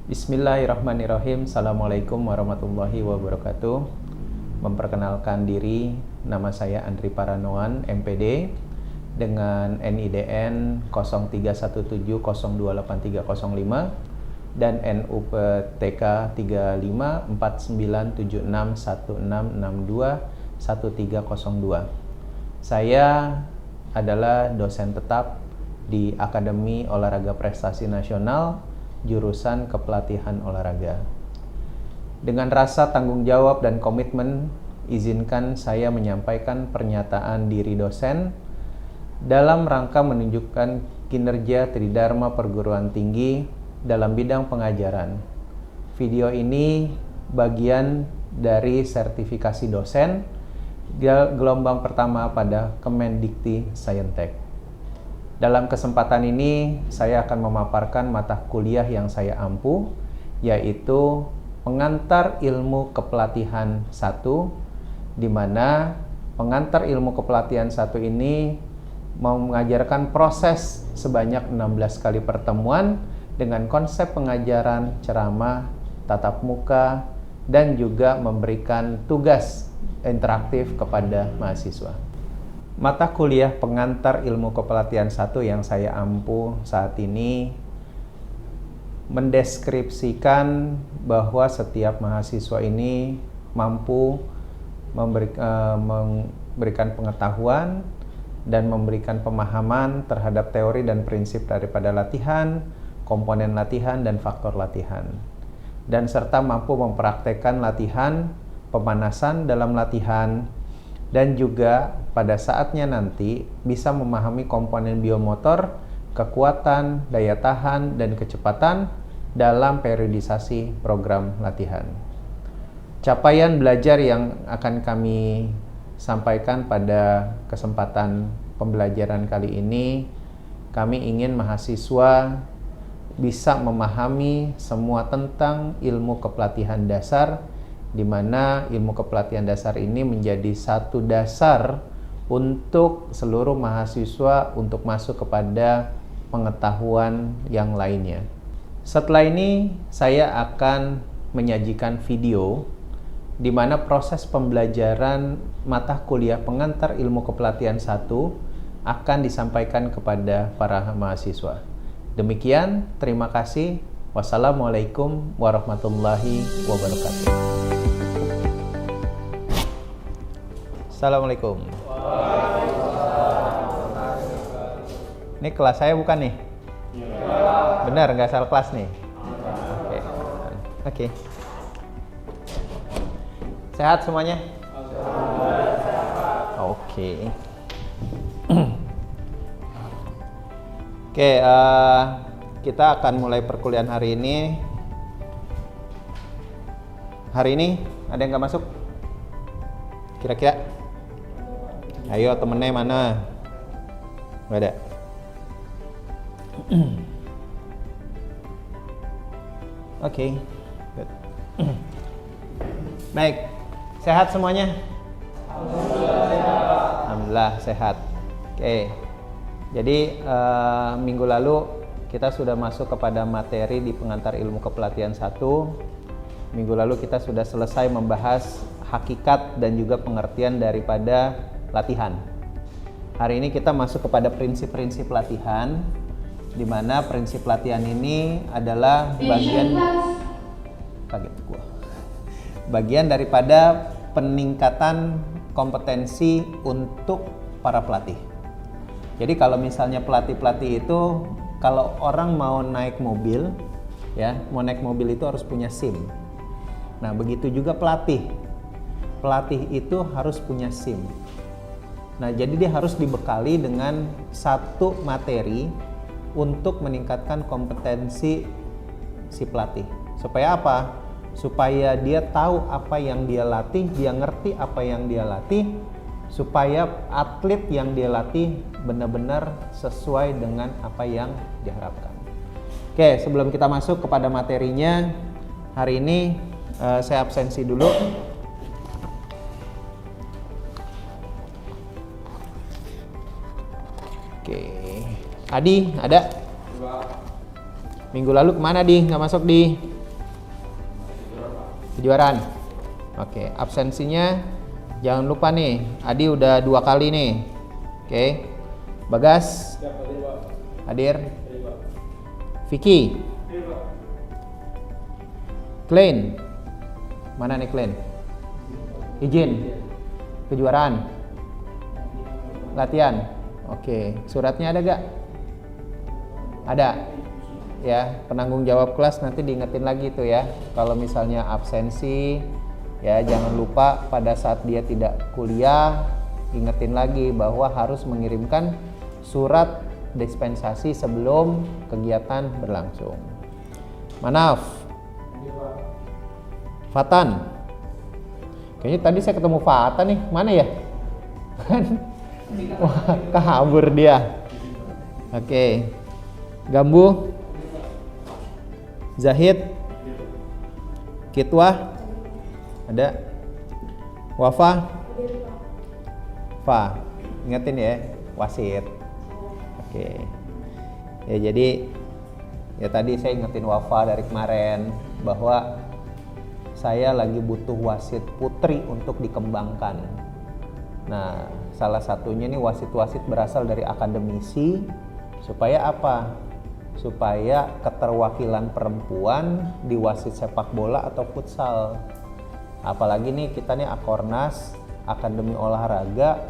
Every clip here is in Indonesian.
Bismillahirrahmanirrahim. Assalamualaikum warahmatullahi wabarakatuh. Memperkenalkan diri, nama saya Andri Paranoan, MPD, dengan NIDN 0317028305 dan NUPTK 35497616621302. Saya adalah dosen tetap di Akademi Olahraga Prestasi Nasional jurusan Kepelatihan Olahraga. Dengan rasa tanggung jawab dan komitmen, izinkan saya menyampaikan pernyataan diri dosen dalam rangka menunjukkan kinerja Tridharma Perguruan Tinggi dalam bidang pengajaran. Video ini bagian dari sertifikasi dosen gelombang pertama pada Kemendikti Saintek. Dalam kesempatan ini, saya akan memaparkan mata kuliah yang saya ampu, yaitu Pengantar Ilmu Kepelatihan 1, di mana Pengantar Ilmu Kepelatihan 1 ini mau mengajarkan proses sebanyak 16 kali pertemuan dengan konsep pengajaran, ceramah, tatap muka, dan juga memberikan tugas interaktif kepada mahasiswa. Mata kuliah Pengantar Ilmu Kepelatihan 1 yang saya ampu saat ini mendeskripsikan bahwa setiap mahasiswa ini mampu memberikan pengetahuan dan memberikan pemahaman terhadap teori dan prinsip daripada latihan, komponen latihan, dan faktor latihan. Dan serta mampu mempraktekkan latihan, pemanasan dalam latihan, dan juga pada saatnya nanti bisa memahami komponen biomotor, kekuatan, daya tahan, dan kecepatan dalam periodisasi program latihan. Capaian belajar yang akan kami sampaikan pada kesempatan pembelajaran kali ini, kami ingin mahasiswa bisa memahami semua tentang ilmu kepelatihan dasar, di mana ilmu kepelatihan dasar ini menjadi satu dasar untuk seluruh mahasiswa untuk masuk kepada pengetahuan yang lainnya. Setelah ini saya akan menyajikan video di mana proses pembelajaran mata kuliah Pengantar Ilmu Kepelatihan 1 akan disampaikan kepada para mahasiswa. Demikian, terima kasih. Wassalamualaikum warahmatullahi wabarakatuh. Assalamualaikum. Ini kelas saya bukan nih? Benar, nggak salah kelas nih? Oke. Sehat semuanya? Oke. Oke, kita akan mulai perkuliahan hari ini. Hari ini ada yang nggak masuk? Kira-kira? Ayo temennya mana? Nggak ada. Oke. Good. Baik, sehat semuanya? Alhamdulillah sehat. Oke. Jadi minggu lalu kita sudah masuk kepada materi di Pengantar Ilmu Kepelatihan 1. Minggu lalu kita sudah selesai membahas hakikat dan juga pengertian daripada latihan. Hari ini kita masuk kepada prinsip-prinsip latihan, di mana prinsip latihan ini adalah bagian daripada peningkatan kompetensi untuk para pelatih. Jadi kalau misalnya pelatih-pelatih itu, kalau orang mau naik mobil, ya, mau naik mobil itu harus punya SIM. Nah, begitu juga pelatih. Pelatih itu harus punya SIM. Nah, jadi dia harus dibekali dengan satu materi untuk meningkatkan kompetensi si pelatih. Supaya apa? Supaya dia tahu apa yang dia latih, dia ngerti apa yang dia latih, supaya atlet yang dia latih benar-benar sesuai dengan apa yang diharapkan. Oke, sebelum kita masuk kepada materinya, hari ini saya absensi dulu. Oke, Adi ada? Minggu lalu kemana Di? Nggak masuk Di? Kejuaraan. Oke, absensinya jangan lupa nih. Adi udah 2 kali nih. Oke. Bagas. Hadir. Vicky. Klein. Mana nih Klein? Izin. Kejuaraan. Latihan. Oke, suratnya ada gak? Ada. Ya, penanggung jawab kelas nanti diingetin lagi tuh ya. Kalau misalnya absensi, ya jangan lupa pada saat dia tidak kuliah, ingetin lagi bahwa harus mengirimkan surat dispensasi sebelum kegiatan berlangsung. Manaf. Fatan. Kayaknya tadi saya ketemu Fatan nih, mana ya? Wah, kabur dia. Oke. Gambu. Zahid. Kitwah. Ada. Wafa. Fa. Ingetin ya, wasit. Oke. Ya jadi ya tadi saya ingetin Wafa dari kemarin bahwa saya lagi butuh wasit putri untuk dikembangkan. Nah, salah satunya nih wasit-wasit berasal dari akademisi supaya apa? Supaya keterwakilan perempuan di wasit sepak bola atau futsal. Apalagi nih kita nih Akornas, Akademi Olahraga,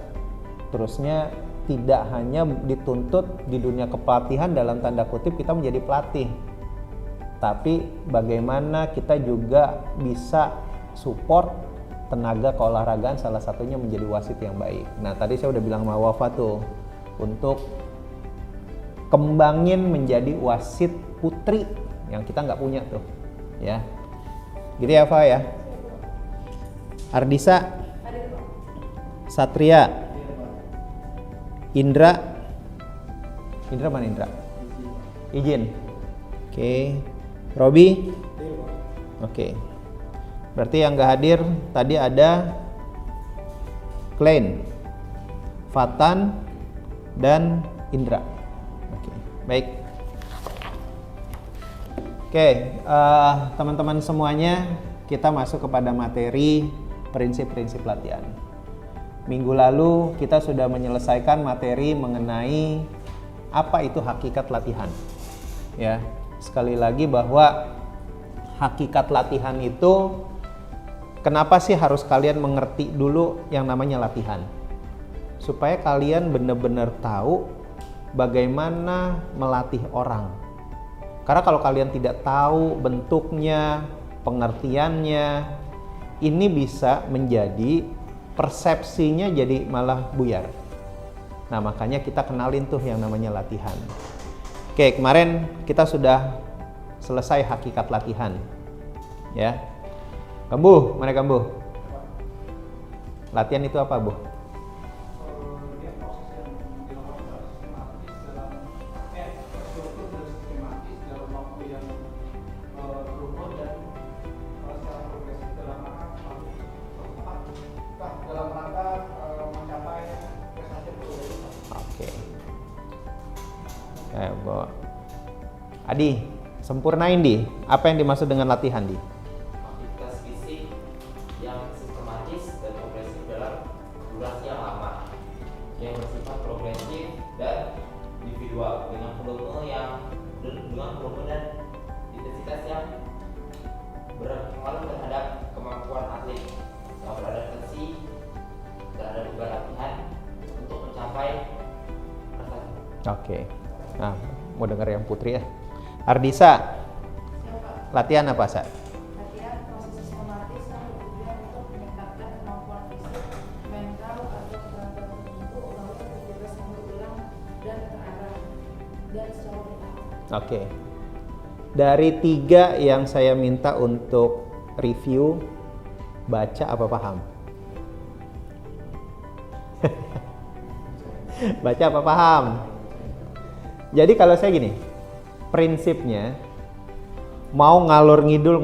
terusnya tidak hanya dituntut di dunia kepelatihan dalam tanda kutip kita menjadi pelatih, tapi bagaimana kita juga bisa support tenaga keolahragaan, salah satunya menjadi wasit yang baik. Nah tadi saya udah bilang sama Wafa tuh untuk kembangin menjadi wasit putri yang kita nggak punya tuh ya, gitu ya Fa ya. Ardisa, Satria, Indra mana Indra? Izin. Oke. Robi. Oke. Berarti yang nggak hadir tadi ada Klein, Fatan, dan Indra. Oke. Baik. Oke, teman-teman semuanya, kita masuk kepada materi prinsip-prinsip latihan. Minggu lalu kita sudah menyelesaikan materi mengenai apa itu hakikat latihan. Ya, sekali lagi bahwa hakikat latihan itu kenapa sih harus kalian mengerti dulu yang namanya latihan? Supaya kalian benar-benar tahu bagaimana melatih orang. Karena kalau kalian tidak tahu bentuknya, pengertiannya, ini bisa menjadi persepsinya jadi malah buyar. Nah makanya kita kenalin tuh yang namanya latihan. Oke, kemarin kita sudah selesai hakikat latihan ya. Kambuh, mana Kambuh? Latihan itu apa Bu? Adi, sempurnain Di. Apa yang dimaksud dengan latihan Di? Aktivitas fisik yang sistematis dan progresif dalam durasi yang lama, yang bersifat progresif dan individual dengan volume dan intensitas yang berpengaruh terhadap kemampuan atlet yang beradaptasi terhadap beban latihan untuk mencapai prestasi. Oke. Nah, mau dengar yang Putri ya. Ardisa, latihan apa Sa? Latihan proses sistematis yang bertujuan untuk meningkatkan kemampuan fisik, mental, atau keterampilan tertentu melalui aktivitas yang berulang dan terarah dan secara bertahap. Oke. Dari 3 yang saya minta untuk review, baca apa paham? Baca apa paham? Jadi kalau saya gini, prinsipnya mau ngalur ngidul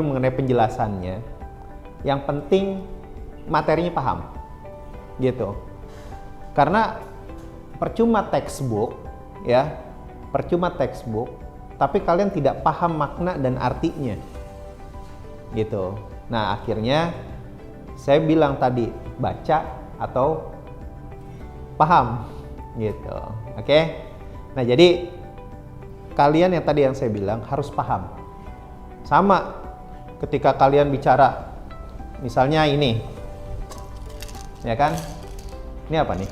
mengenai penjelasannya, yang penting materinya paham gitu. Karena percuma textbook ya, percuma textbook tapi kalian tidak paham makna dan artinya. gitu. Nah, akhirnya saya bilang tadi baca atau paham gitu. Oke. Nah, jadi kalian yang tadi yang saya bilang harus paham. Sama ketika kalian bicara misalnya ini. Ya kan? Ini apa nih?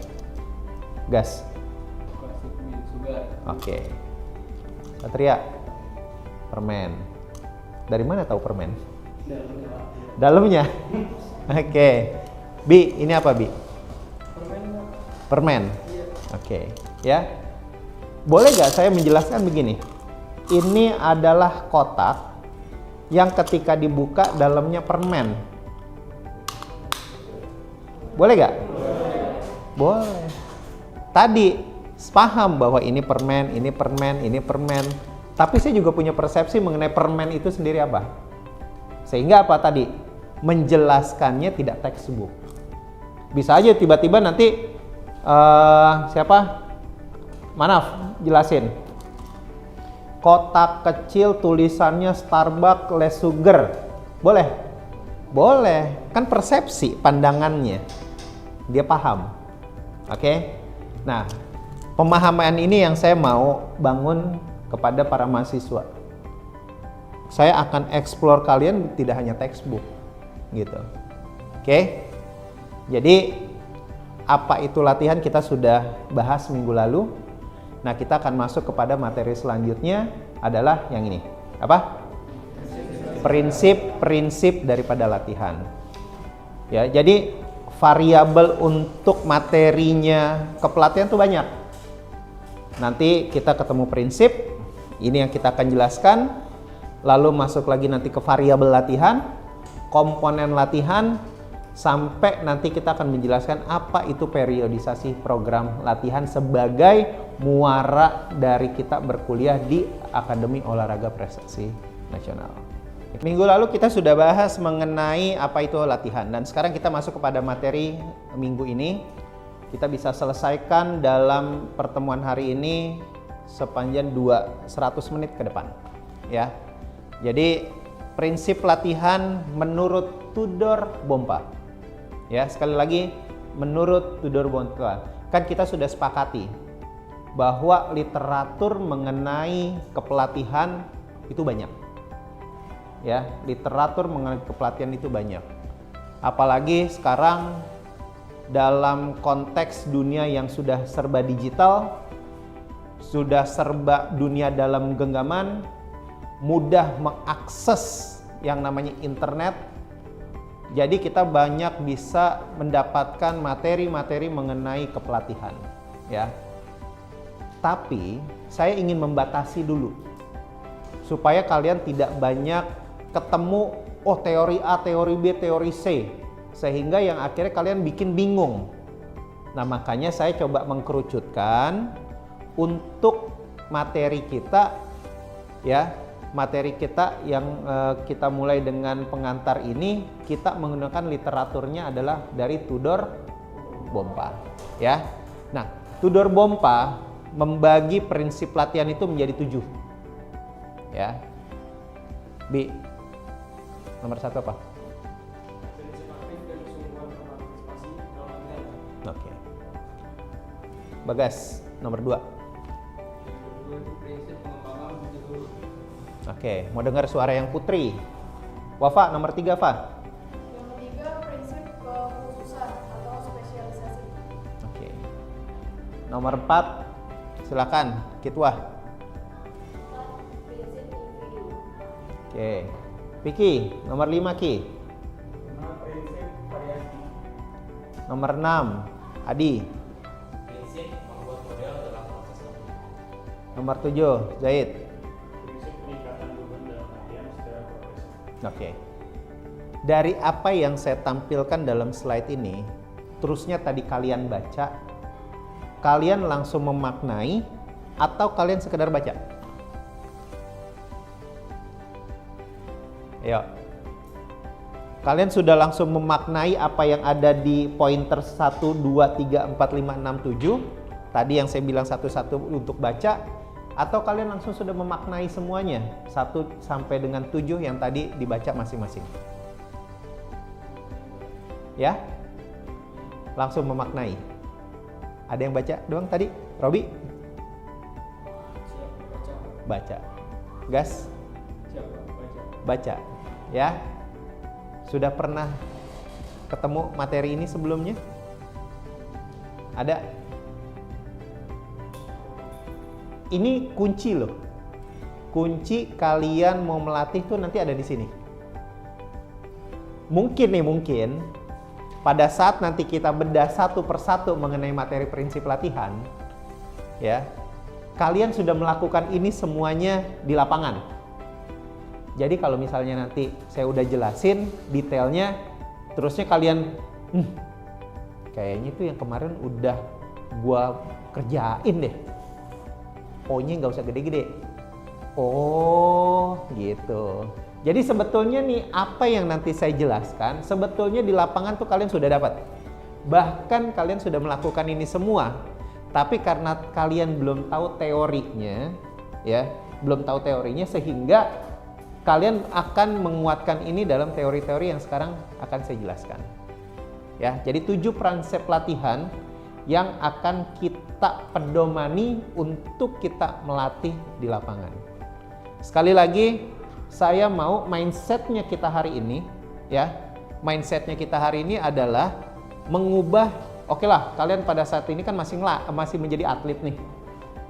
Gas. Oke. Satria. Permen. Dari mana tahu permen? Dalamnya. Oke. Bi, ini apa, Bi? Permen. Oke, ya. Boleh gak saya menjelaskan begini? Ini adalah kotak yang ketika dibuka dalamnya permen. Boleh gak? Boleh. Tadi paham bahwa ini permen, ini permen, ini permen. Tapi saya juga punya persepsi mengenai permen itu sendiri apa. Sehingga apa tadi? Menjelaskannya tidak textbook. Bisa aja tiba-tiba nanti siapa? Manaf, jelasin. Kotak kecil tulisannya Starbucks less sugar. Boleh? Boleh. Kan persepsi pandangannya. Dia paham. Oke? Nah, pemahaman ini yang saya mau bangun kepada para mahasiswa. Saya akan explore kalian tidak hanya textbook gitu. Oke? Jadi apa itu latihan kita sudah bahas minggu lalu. Nah, kita akan masuk kepada materi selanjutnya adalah yang ini. Apa? Prinsip-prinsip daripada latihan. Ya, jadi variabel untuk materinya kepelatihan itu banyak. Nanti kita ketemu prinsip, ini yang kita akan jelaskan. Lalu masuk lagi nanti ke variabel latihan, komponen latihan, sampai nanti kita akan menjelaskan apa itu periodisasi program latihan sebagai muara dari kita berkuliah di Akademi Olahraga Prestasi Nasional. Minggu lalu kita sudah bahas mengenai apa itu latihan, dan sekarang kita masuk kepada materi minggu ini. Kita bisa selesaikan dalam pertemuan hari ini sepanjang 100 menit ke depan, ya. Jadi prinsip latihan menurut Tudor Bompa. Ya, sekali lagi menurut Tudor Bompa. Kan kita sudah sepakati bahwa literatur mengenai kepelatihan itu banyak. Ya, literatur mengenai kepelatihan itu banyak. Apalagi sekarang dalam konteks dunia yang sudah serba digital, sudah serba dunia dalam genggaman, mudah mengakses yang namanya internet. Jadi kita banyak bisa mendapatkan materi-materi mengenai kepelatihan, ya. Tapi saya ingin membatasi dulu supaya kalian tidak banyak ketemu teori A, teori B, teori C, sehingga yang akhirnya kalian bikin bingung. Nah, makanya saya coba mengkerucutkan untuk materi kita, ya. Materi kita yang kita mulai dengan pengantar ini, kita menggunakan literaturnya adalah dari Tudor Bompa, ya. Nah, Tudor Bompa membagi prinsip latihan itu menjadi 7, ya. Bi, nomor 1 apa? Oke. Bagas, nomor 2. Oke, mau dengar suara yang putri. Wafa, nomor 3, Fa. Yang ketiga, prinsip kekhususan atau spesialisasi. Oke. Nomor 4, silakan, Kitwah. Prinsip individu. Oke. Piki, nomor 5, Ki. Prinsip variasi. Nomor 6, Adi. Prinsip membuat model dalam proses latihan. Nomor 7, Zaid. Prinsip peningkatan beban dalam latihan secara progresif. Oke. Dari apa yang saya tampilkan dalam slide ini, terusnya tadi kalian baca, kalian langsung memaknai atau kalian sekedar baca? Ayo. Kalian sudah langsung memaknai apa yang ada di pointer 1, 2, 3, 4, 5, 6, 7. Tadi yang saya bilang satu-satu untuk baca. Atau kalian langsung sudah memaknai semuanya 1 sampai dengan 7 yang tadi dibaca masing-masing? Ya? Langsung memaknai. Ada yang baca doang tadi? Robi? Baca. Gas? Baca. Ya? Sudah pernah ketemu materi ini sebelumnya? Ada? Ini kunci loh. Kunci kalian mau melatih tuh nanti ada di sini. Mungkin pada saat nanti kita bedah satu persatu mengenai materi prinsip latihan, ya, kalian sudah melakukan ini semuanya di lapangan. Jadi kalau misalnya nanti saya udah jelasin detailnya, terusnya kalian, kayaknya itu yang kemarin udah gua kerjain deh. O-nya nggak usah gede-gede. Oh, gitu. Jadi sebetulnya nih apa yang nanti saya jelaskan, sebetulnya di lapangan tuh kalian sudah dapat. Bahkan kalian sudah melakukan ini semua. Tapi karena kalian belum tahu teorinya, ya, belum tahu teorinya sehingga kalian akan menguatkan ini dalam teori-teori yang sekarang akan saya jelaskan. Ya, jadi 7 prinsip latihan yang akan kita pedomani untuk kita melatih di lapangan. Sekali lagi, saya mau mindsetnya kita hari ini, ya, mindsetnya kita hari ini adalah mengubah. Oke lah, kalian pada saat ini kan masih menjadi atlet nih,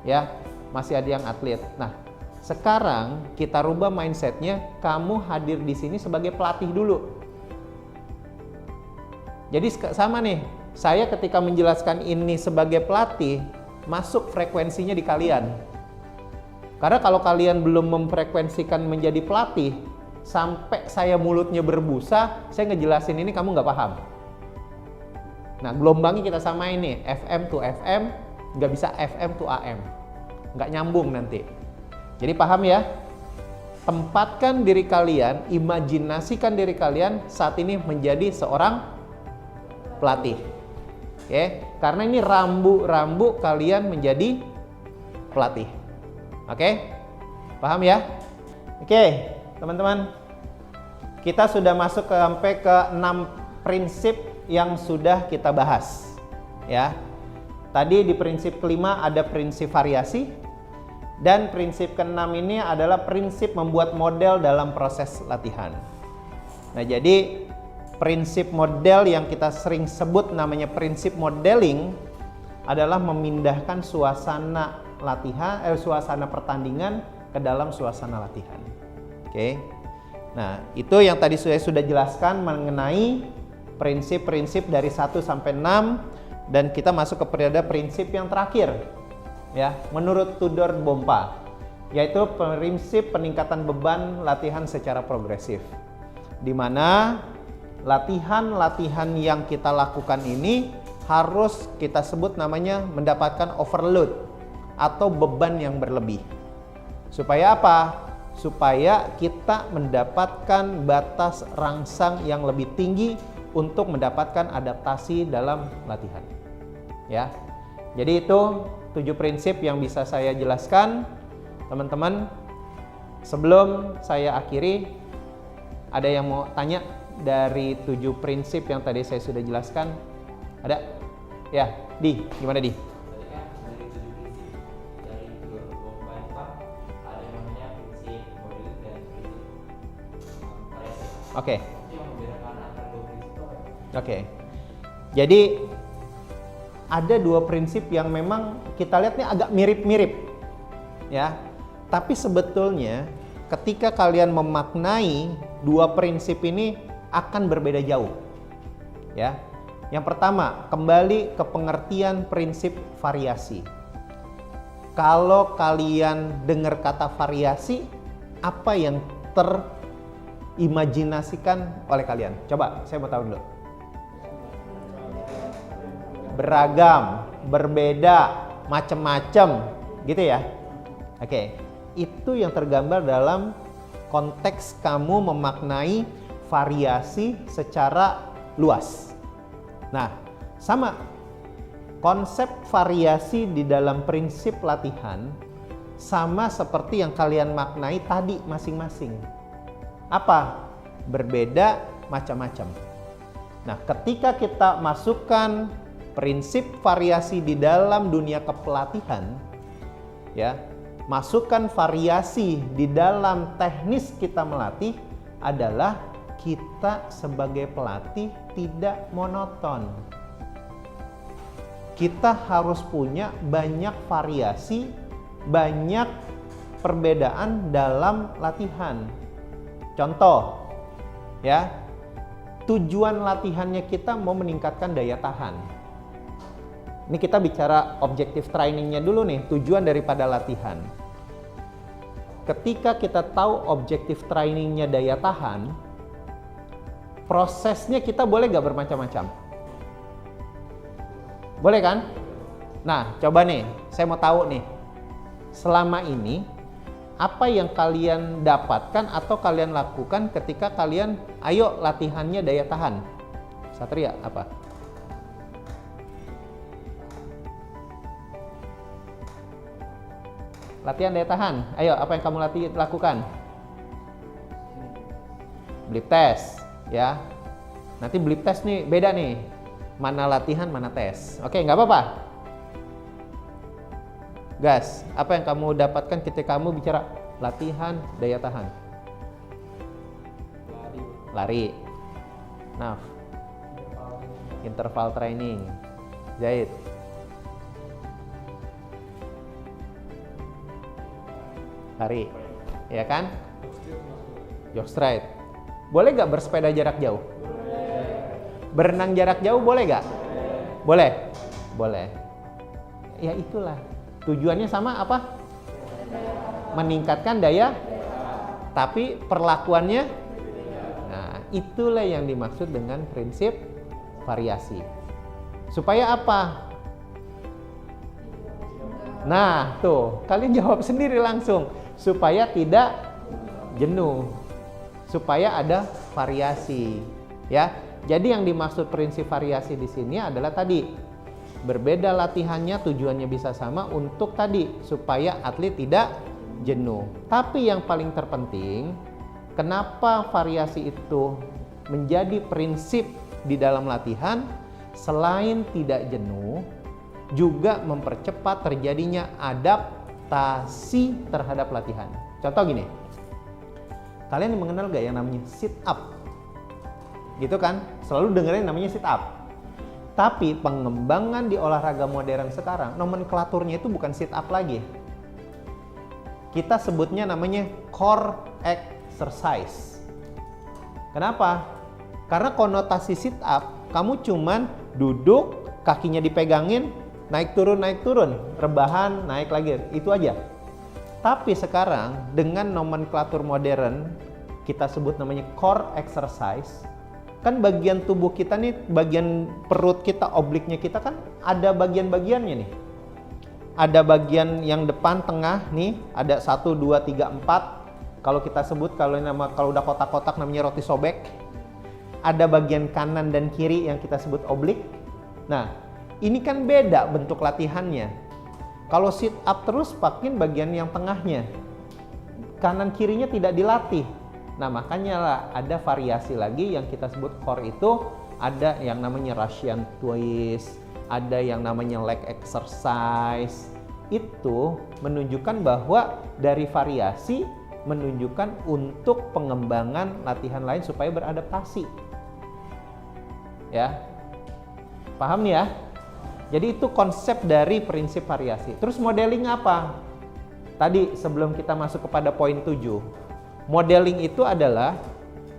ya, masih ada yang atlet. Nah, sekarang kita rubah mindsetnya, kamu hadir di sini sebagai pelatih dulu. Jadi sama nih, saya ketika menjelaskan ini sebagai pelatih, masuk frekuensinya di kalian. Karena kalau kalian belum memfrekuensikan menjadi pelatih, sampai saya mulutnya berbusa, saya ngejelasin ini kamu nggak paham. Nah, gelombangnya kita samain nih, FM to FM, nggak bisa FM to AM. Nggak nyambung nanti. Jadi paham ya? Tempatkan diri kalian, imajinasikan diri kalian saat ini menjadi seorang pelatih. Oke, karena ini rambu-rambu kalian menjadi pelatih. Oke, paham ya? Oke, teman-teman, kita sudah masuk sampai ke 6 prinsip yang sudah kita bahas. Ya, tadi di prinsip kelima ada prinsip variasi, dan prinsip keenam ini adalah prinsip membuat model dalam proses latihan. Nah, jadi prinsip model yang kita sering sebut namanya prinsip modeling adalah memindahkan suasana latihan, suasana pertandingan ke dalam suasana latihan. Oke. Nah, itu yang tadi saya sudah jelaskan mengenai prinsip-prinsip dari 1 sampai 6, dan kita masuk kepada prinsip yang terakhir. Ya, menurut Tudor Bompa, yaitu prinsip peningkatan beban latihan secara progresif. Di mana latihan-latihan yang kita lakukan ini harus kita sebut namanya mendapatkan overload atau beban yang berlebih. Supaya apa? Supaya kita mendapatkan batas rangsang yang lebih tinggi untuk mendapatkan adaptasi dalam latihan. Ya. Jadi itu 7 prinsip yang bisa saya jelaskan. Teman-teman, sebelum saya akhiri, ada yang mau tanya dari 7 prinsip yang tadi saya sudah jelaskan? Ada? Ya, gimana Di? Oke. Jadi ada 2 prinsip yang memang kita lihat nih agak mirip-mirip, ya. Tapi sebetulnya ketika kalian memaknai 2 prinsip ini akan berbeda jauh, ya. Yang pertama, kembali ke pengertian prinsip variasi. Kalau kalian dengar kata variasi, apa yang terimajinasikan oleh kalian? Coba, saya mau tahu dulu. Beragam, berbeda, macam-macam, gitu ya. Oke, itu yang tergambar dalam konteks kamu memaknai variasi secara luas. Nah, sama konsep variasi di dalam prinsip latihan sama seperti yang kalian maknai tadi masing-masing. Apa? Berbeda macam-macam. Nah, ketika kita masukkan prinsip variasi di dalam dunia kepelatihan, ya, masukkan variasi di dalam teknis kita melatih adalah kita sebagai pelatih tidak monoton. Kita harus punya banyak variasi, banyak perbedaan dalam latihan. Contoh, ya, tujuan latihannya kita mau meningkatkan daya tahan. Ini kita bicara objektif trainingnya dulu nih, tujuan daripada latihan. Ketika kita tahu objektif trainingnya daya tahan, prosesnya kita boleh gak bermacam-macam? Boleh kan? Nah, coba nih, saya mau tahu nih, selama ini apa yang kalian dapatkan atau kalian lakukan ketika kalian, ayo latihannya daya tahan? Satria, apa? Latihan daya tahan. Ayo, apa yang kamu lakukan? Blip test, ya. Nanti blip test nih beda nih. Mana latihan, mana tes. Oke, nggak apa-apa. Gas, apa yang kamu dapatkan ketika kamu bicara latihan daya tahan? Lari. Nah, interval training. Jahit. Lari, ya kan? Jog straight. Boleh gak bersepeda jarak jauh? Berenang jarak jauh boleh gak? Boleh? Boleh. Ya itulah. Tujuannya sama apa? Meningkatkan daya. Tapi perlakuannya? Nah, itulah yang dimaksud dengan prinsip variasi. Supaya apa? Nah, tuh, kalian jawab sendiri langsung. Supaya tidak jenuh. Supaya ada variasi, ya. Jadi yang dimaksud prinsip variasi di sini adalah tadi berbeda latihannya, tujuannya bisa sama untuk tadi supaya atlet tidak jenuh. Tapi yang paling terpenting, kenapa variasi itu menjadi prinsip di dalam latihan? Selain tidak jenuh, juga mempercepat terjadinya adaptasi terhadap latihan. Contoh gini, kalian mengenal gak yang namanya sit up? Gitu kan, selalu dengerin namanya sit up. Tapi pengembangan di olahraga modern sekarang, nomenklaturnya itu bukan sit up lagi. Kita sebutnya namanya core exercise. Kenapa? Karena konotasi sit up, kamu cuman duduk, kakinya dipegangin, naik turun, rebahan, naik lagi, itu aja. Tapi sekarang dengan nomenklatur modern, kita sebut namanya core exercise. Kan bagian tubuh kita nih, bagian perut kita, obliknya kita kan ada bagian-bagiannya nih. Ada bagian yang depan, tengah nih, ada 1, 2, 3, 4. Kalau kita sebut, kalau udah kotak-kotak namanya roti sobek. Ada bagian kanan dan kiri yang kita sebut oblik. Nah, ini kan beda bentuk latihannya. Kalau sit up terus pakai bagian yang tengahnya. Kanan kirinya tidak dilatih. Nah, makanya lah ada variasi lagi yang kita sebut core itu. Ada yang namanya Russian twist, ada yang namanya leg exercise. Itu menunjukkan bahwa dari variasi menunjukkan untuk pengembangan latihan lain supaya beradaptasi. Ya. Paham nih ya? Jadi itu konsep dari prinsip variasi. Terus modeling apa? Tadi sebelum kita masuk kepada poin 7. Modeling itu adalah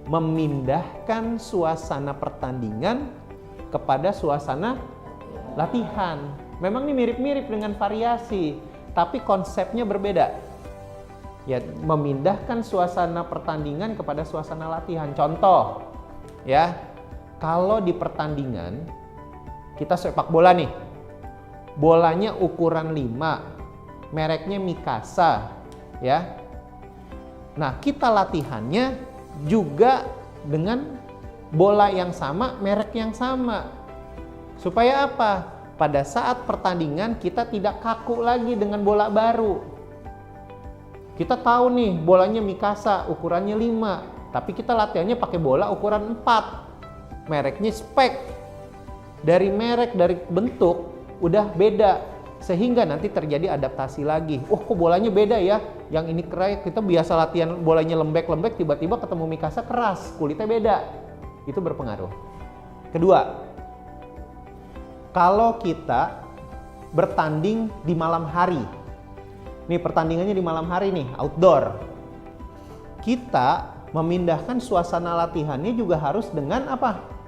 memindahkan suasana pertandingan kepada suasana latihan. Memang ini mirip-mirip dengan variasi, tapi konsepnya berbeda. Ya, memindahkan suasana pertandingan kepada suasana latihan. Contoh, ya, kalau di pertandingan kita sepak bola nih, bolanya ukuran 5, mereknya Mikasa, ya. Nah, kita latihannya juga dengan bola yang sama, merek yang sama. Supaya apa? Pada saat pertandingan kita tidak kaku lagi dengan bola baru. Kita tahu nih bolanya Mikasa ukurannya 5, tapi kita latihannya pakai bola ukuran 4. Mereknya spek. Dari merek, dari bentuk udah beda, sehingga nanti terjadi adaptasi lagi. Oh, kok bolanya beda ya? Yang ini keras, kita biasa latihan bolanya lembek-lembek, tiba-tiba ketemu Mikasa keras, kulitnya beda. Itu berpengaruh. Kedua, kalau kita bertanding di malam hari, nih pertandingannya di malam hari nih, outdoor, kita memindahkan suasana latihannya juga harus dengan apa?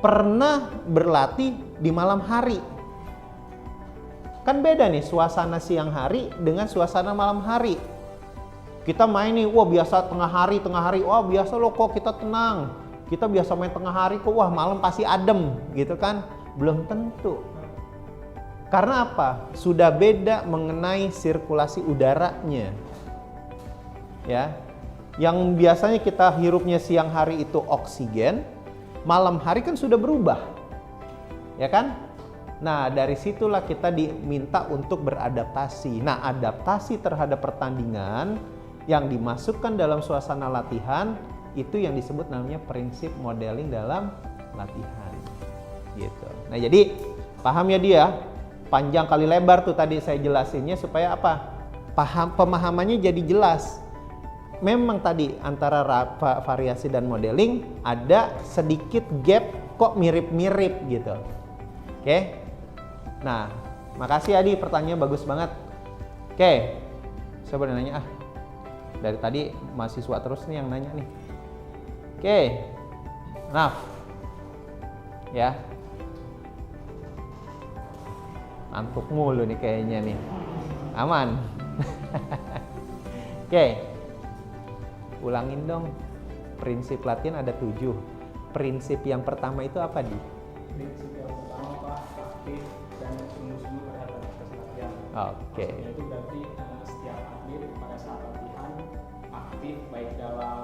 Pernah berlatih di malam hari. Kan beda nih suasana siang hari dengan suasana malam hari. Kita main nih, wah biasa tengah hari, wah biasa loh kok kita tenang. Kita biasa main tengah hari kok, wah malam pasti adem gitu kan. Belum tentu. Karena apa? Sudah beda mengenai sirkulasi udaranya. Ya. Yang biasanya kita hirupnya siang hari itu oksigen, malam hari kan sudah berubah, ya kan? Nah, dari situlah kita diminta untuk beradaptasi. Nah, adaptasi terhadap pertandingan yang dimasukkan dalam suasana latihan itu yang disebut namanya prinsip modeling dalam latihan. Gitu. Nah, jadi paham ya dia? Panjang kali lebar tuh tadi saya jelasinnya supaya apa? Pemahamannya jadi jelas. Memang tadi antara variasi dan modeling ada sedikit gap kok mirip-mirip gitu. Oke. Nah, makasih Adi, pertanyaan bagus banget. Oke. Saya boleh nanya dari tadi mahasiswa terus nih yang nanya nih. Oke. Naf. Ya. Antuk mulu nih kayaknya nih. Aman. Oke. Ulangin dong, prinsip latihan ada 7. Prinsip yang pertama itu apa, Di? Prinsip yang pertama Pak, aktif dan sungguh-sungguh terhadap proses latihan. Oke. Maksudnya itu berarti setiap atlet pada saat latihan aktif baik dalam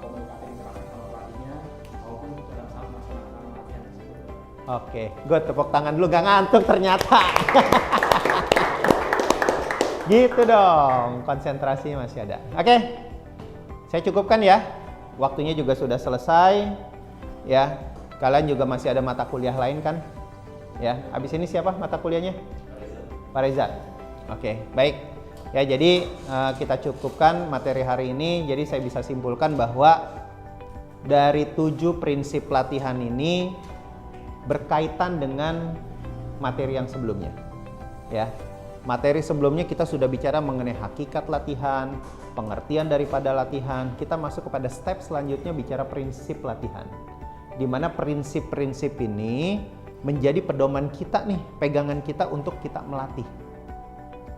komunikasi interaksi sama pelatihnya maupun dalam saat melaksanakan latihan tersebut. Oke, gue tepuk tangan dulu, gak ngantuk ternyata. Gitu dong, konsentrasinya masih ada. Oke. Saya cukupkan ya, waktunya juga sudah selesai ya. Kalian juga masih ada mata kuliah lain kan? Ya, habis ini siapa mata kuliahnya? Pak Reza. Oke, baik. Ya, jadi kita cukupkan materi hari ini. Jadi saya bisa simpulkan bahwa dari 7 prinsip latihan ini berkaitan dengan materi yang sebelumnya. Ya. Materi sebelumnya kita sudah bicara mengenai hakikat latihan, pengertian daripada latihan. Kita masuk kepada step selanjutnya bicara prinsip latihan. Di mana prinsip-prinsip ini menjadi pedoman kita nih, pegangan kita untuk kita melatih.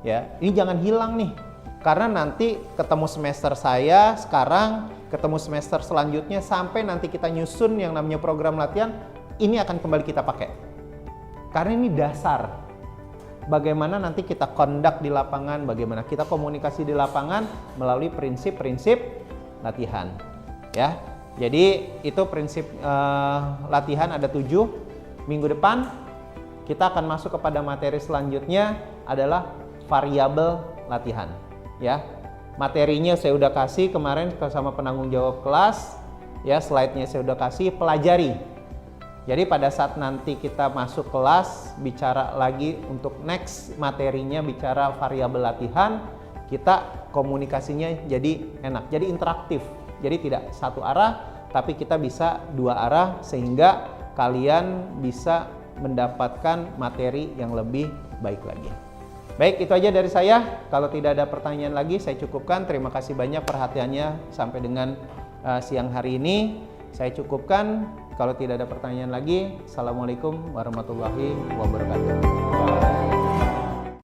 Ya, ini jangan hilang nih. Karena nanti ketemu semester saya sekarang, ketemu semester selanjutnya sampai nanti kita nyusun yang namanya program latihan, ini akan kembali kita pakai. Karena ini dasar. Bagaimana nanti kita conduct di lapangan, bagaimana kita komunikasi di lapangan melalui prinsip-prinsip latihan. Ya, jadi itu prinsip latihan ada 7. Minggu depan kita akan masuk kepada materi selanjutnya adalah variabel latihan. Ya, materinya saya udah kasih kemarin sama penanggung jawab kelas. Ya, slide-nya saya udah kasih, pelajari. Jadi pada saat nanti kita masuk kelas, bicara lagi untuk next materinya, bicara variabel latihan, kita komunikasinya jadi enak, jadi interaktif. Jadi tidak satu arah, tapi kita bisa 2 arah sehingga kalian bisa mendapatkan materi yang lebih baik lagi. Baik, itu aja dari saya. Kalau tidak ada pertanyaan lagi, saya cukupkan. Terima kasih banyak perhatiannya sampai dengan siang hari ini. Saya cukupkan. Kalau tidak ada pertanyaan lagi, Assalamualaikum warahmatullahi wabarakatuh.